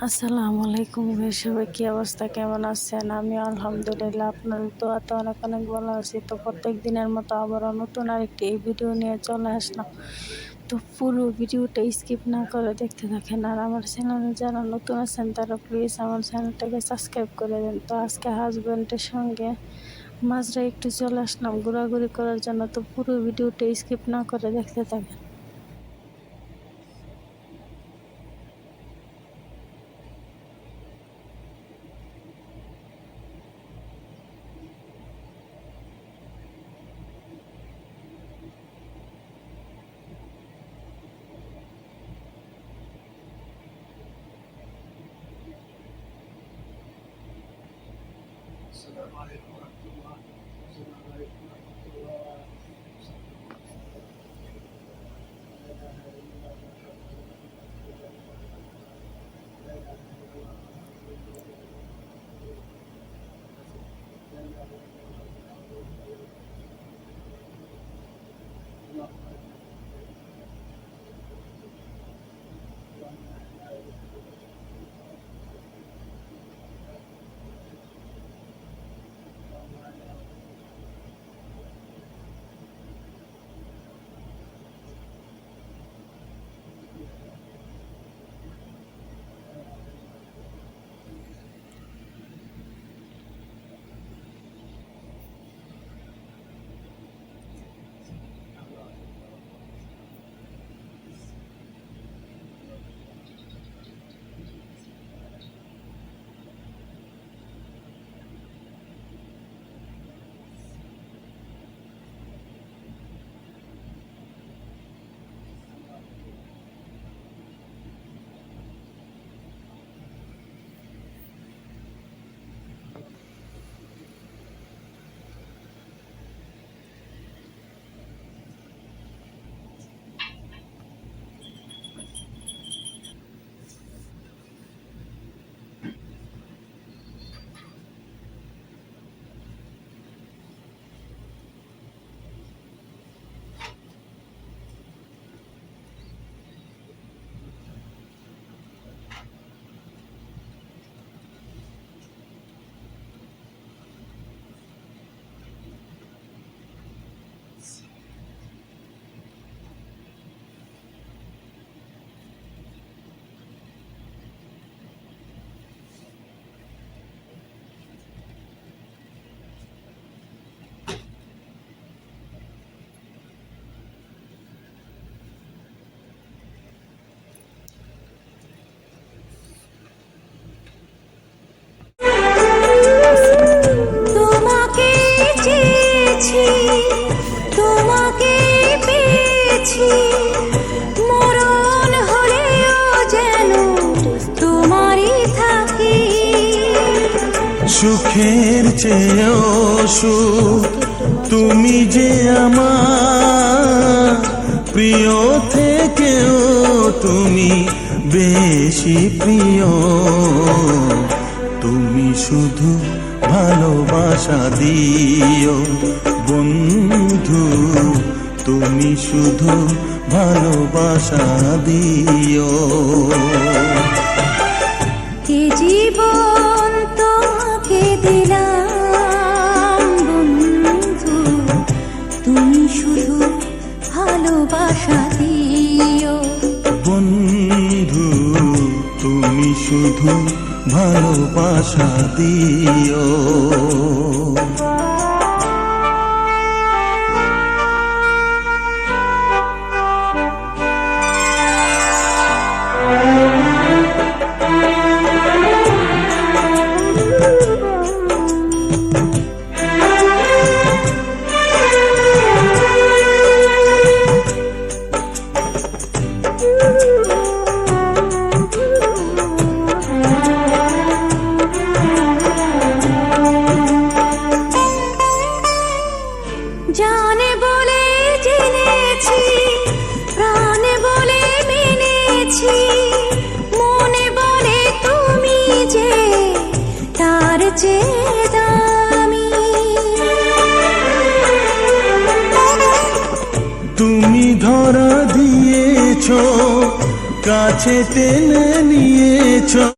আসসালামু আলাইকুম সবাই, কি অবস্থা, কেমন আছেন? আমি আলহামদুলিল্লাহ আপনাদের দোয়াতে অনেক অনেক ভালো আছি। তো প্রত্যেক দিনের মতো আবারও নতুন আরেকটি এই ভিডিও নিয়ে চলে আসলাম। তো পুরো ভিডিওটা স্কিপ না করে দেখতে থাকেন। আর আমার চ্যানেলে যারা নতুন আছেন তারা প্লিজ আমার চ্যানেলটাকে সাবস্ক্রাইব করে দেন। তো আজকে হাজব্যান্ডের সঙ্গে মাঝরায় একটু চলে আসলাম ঘোরাঘুরি করার জন্য। তো পুরো ভিডিওটা স্কিপ না করে দেখতে থাকেন। السلام عليكم ورحمة الله. السلام عليكم ورحمة الله. لا إله إلا الله محمد رسول الله. لا إله إلا الله محمد رسول الله. لا إله إلا الله محمد رسول الله. اللهم তোমাকে পেয়েছি, মরণ হলেও যেন তোমারই থাকি। সুখের চেয়েও সুখ তুমি যে আমার, প্রিয় থেকেও তুমি বেশি প্রিয়। তুমি শুধু ভালোবাসা দিও বন্ধু, তুমি শুধু ভালোবাসা দিও। এ জীবন তোমাকে দিলাম বন্ধু, তুমি শুধু ভালোবাসা দিও বন্ধু, তুমি শুধু ভালোবাসা দিও। জানে বলে জেনেছি, প্রাণে বলে মেনেছি, মনে বলে তুমি যে তার চেয়ে দামি। তুমি ধরা দিয়েছ, কাছে টেনে নিয়েছ।